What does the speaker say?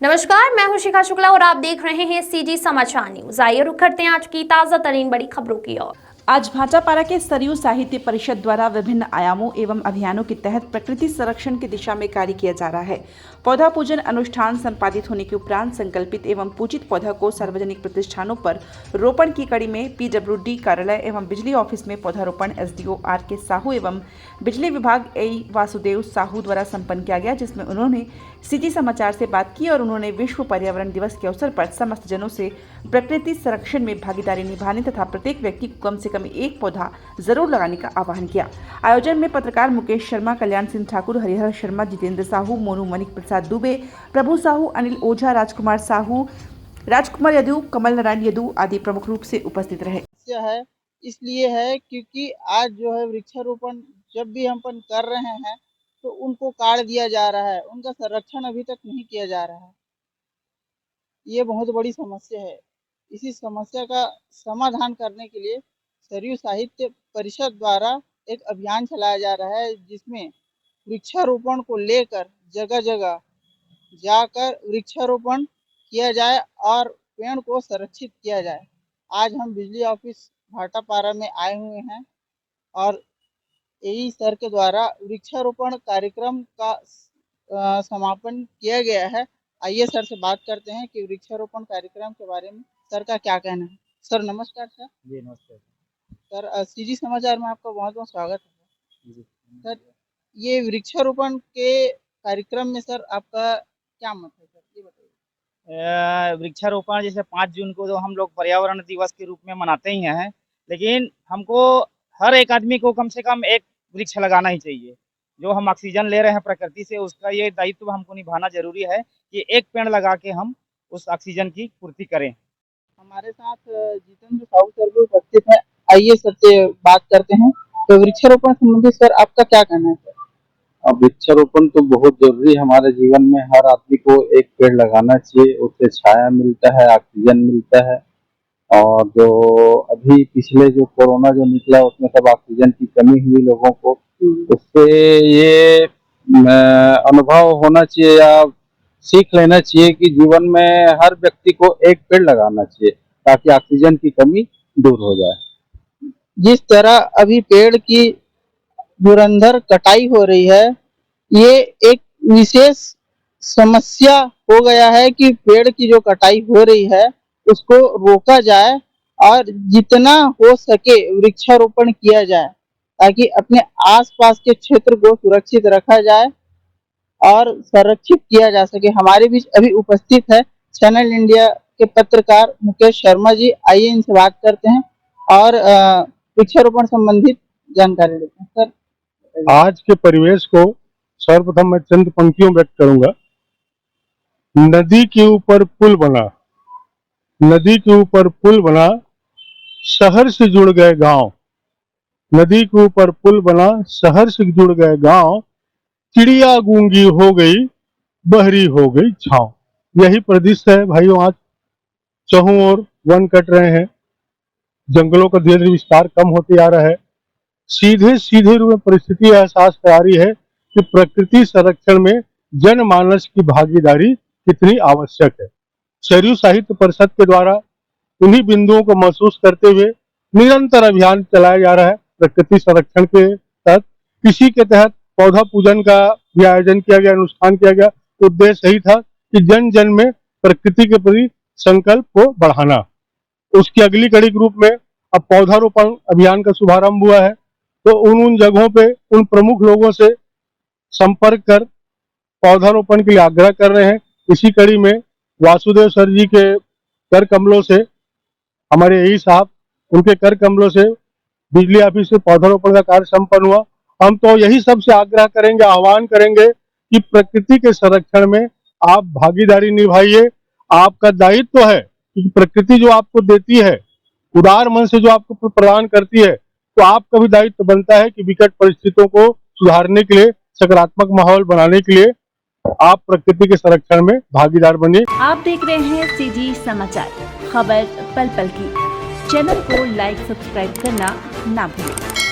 नमस्कार, मैं हूं शिखा शुक्ला और आप देख रहे हैं सीजी समाचार न्यूज। आइए रुक करते हैं आज की ताजा तरीन बड़ी खबरों की ओर। आज भाटापारा के सरयू साहित्य परिषद द्वारा विभिन्न आयामों एवं अभियानों के तहत प्रकृति संरक्षण की दिशा में कार्य किया जा रहा है। पौधा पूजन अनुष्ठान संपादित होने के उपरांत संकल्पित एवं पूजित पौधा को सार्वजनिक प्रतिष्ठानों पर रोपण की कड़ी में पीडब्ल्यूडी कार्यालय एवं बिजली ऑफिस में पौधारोपण एसडीओ आर.के. साहू एवं बिजली विभाग ए वासुदेव साहू द्वारा संपन्न किया गया, जिसमें उन्होंने सीजी समाचार से बात की और उन्होंने विश्व पर्यावरण दिवस के अवसर पर समस्त जनों से प्रकृति संरक्षण में भागीदारी निभाने तथा प्रत्येक व्यक्ति को कम से कम एक पौधा जरूर लगाने का आह्वान किया। आयोजन में पत्रकार मुकेश शर्मा, कल्याण सिंह ठाकुर, हरिहर शर्मा, जितेंद्र साहू, मोनू मणिक प्रसाद दुबे, प्रभु साहू, अनिल ओझा, राजकुमार साहू, राजकुमार यदु, कमल नारायण यदु आदि प्रमुख रूप से उपस्थित रहे। है इसलिए है क्योंकि आज जो है वृक्षारोपण जब भी हम कर रहे हैं तो उनको काट दिया जा रहा है, उनका संरक्षण अभी तक नहीं किया जा रहा है। ये बहुत बड़ी समस्या है। इसी समस्या का समाधान करने के लिए सरयू साहित्य परिषद द्वारा एक अभियान चलाया जा रहा है, जिसमें वृक्षारोपण को लेकर जगह जगह जाकर वृक्षारोपण किया जाए और पेड़ को संरक्षित किया जाए। आज हम बिजली ऑफिस भाटापारा में आए हुए हैं और एई सर के द्वारा वृक्षारोपण कार्यक्रम का समापन किया गया है। आइए सर से बात करते हैं कि वृक्षारोपण कार्यक्रम के बारे में सर का क्या कहना है। सर नमस्कार। सर जी नमस्कार सर, सीजी समाचार में आपका बहुत बहुत स्वागत है। जी। सर, ये वृक्षारोपण के कार्यक्रम में सर आपका क्या मत है सर, ये बताइए। वृक्षारोपण जैसे 5 जून को तो हम लोग पर्यावरण दिवस के रूप में मनाते ही हैं, लेकिन हमको हर एक आदमी को कम से कम एक वृक्ष लगाना ही चाहिए। जो हम ऑक्सीजन ले रहे हैं प्रकृति से, उसका ये दायित्व हमको निभाना जरूरी है कि एक पेड़ लगा के हम उस ऑक्सीजन की पूर्ति करें। हमारे साथ जितेंद्र साहू सर भी उपस्थित है। आइए सर से बात करते हैं। तो वृक्षारोपण संबंधी सर आपका क्या कहना है सर? वृक्षारोपण तो बहुत जरूरी है हमारे जीवन में। हर आदमी को एक पेड़ लगाना चाहिए, उससे छाया मिलता है, ऑक्सीजन मिलता है। और जो अभी पिछले जो कोरोना जो निकला उसमें सब ऑक्सीजन की कमी हुई लोगों को, उससे ये अनुभव होना चाहिए या सीख लेना चाहिए कि जीवन में हर व्यक्ति को एक पेड़ लगाना चाहिए ताकि ऑक्सीजन की कमी दूर हो जाए। जिस तरह अभी पेड़ की धुरंधर कटाई हो रही है, ये एक विशेष समस्या हो गया है कि पेड़ की जो कटाई हो रही है उसको रोका जाए और जितना हो सके वृक्षारोपण किया जाए ताकि अपने आसपास के क्षेत्र को सुरक्षित रखा जाए और संरक्षित किया जा सके। हमारे बीच अभी उपस्थित है चैनल इंडिया के पत्रकार मुकेश शर्मा जी। आइए इनसे बात करते हैं और वृक्षारोपण संबंधित जानकारी लेते हैं। सर, आज के परिवेश को सर्वप्रथम मैं चंद पंक्तियों व्यक्त करूंगा। नदी के ऊपर पुल बना, नदी के ऊपर पुल बना, शहर से जुड़ गए गांव। नदी के ऊपर पुल बना, शहर से जुड़ गए गांव। चिड़िया गूंगी हो गई, बहरी हो गई छांव। यही परिदृश्य है भाइयों। आज चहुं ओर वन कट रहे हैं, जंगलों का धीरे धीरे विस्तार कम होते आ रहा है। सीधे सीधे रूप में परिस्थिति एहसास करा रही है कि प्रकृति संरक्षण में जनमानस की भागीदारी कितनी आवश्यक है। सरयू साहित्य परिषद के द्वारा उन्हीं बिंदुओं को महसूस करते हुए निरंतर अभियान चलाया जा रहा है प्रकृति संरक्षण के तहत। इसी के तहत पौधा पूजन का भी आयोजन किया गया, अनुष्ठान किया गया। उद्देश्य यही था कि जन जन में प्रकृति के प्रति संकल्प को बढ़ाना। उसकी अगली कड़ी के रूप में अब पौधारोपण अभियान का शुभारंभ हुआ है। तो उन जगहों पे उन प्रमुख लोगों से संपर्क कर पौधारोपण के लिए आग्रह कर रहे हैं। इसी कड़ी में वासुदेव सर जी के कर कमलों से, हमारे यही साहब उनके कर कमलों से बिजली ऑफिस से पौधारोपण का कार्य संपन्न हुआ। हम तो यही सबसे आग्रह करेंगे, आह्वान करेंगे कि प्रकृति के संरक्षण में आप भागीदारी निभाइए। आपका दायित्व है कि प्रकृति जो आपको देती है, उदार मन से जो आपको प्रदान करती है, तो आपका भी दायित्व बनता है कि विकट परिस्थितियों को सुधारने के लिए, सकारात्मक माहौल बनाने के लिए आप प्रकृति के संरक्षण में भागीदार बनिए। आप देख रहे हैं सीजी समाचार, खबर पल पल की। चैनल को लाइक, सब्सक्राइब करना ना भूलें।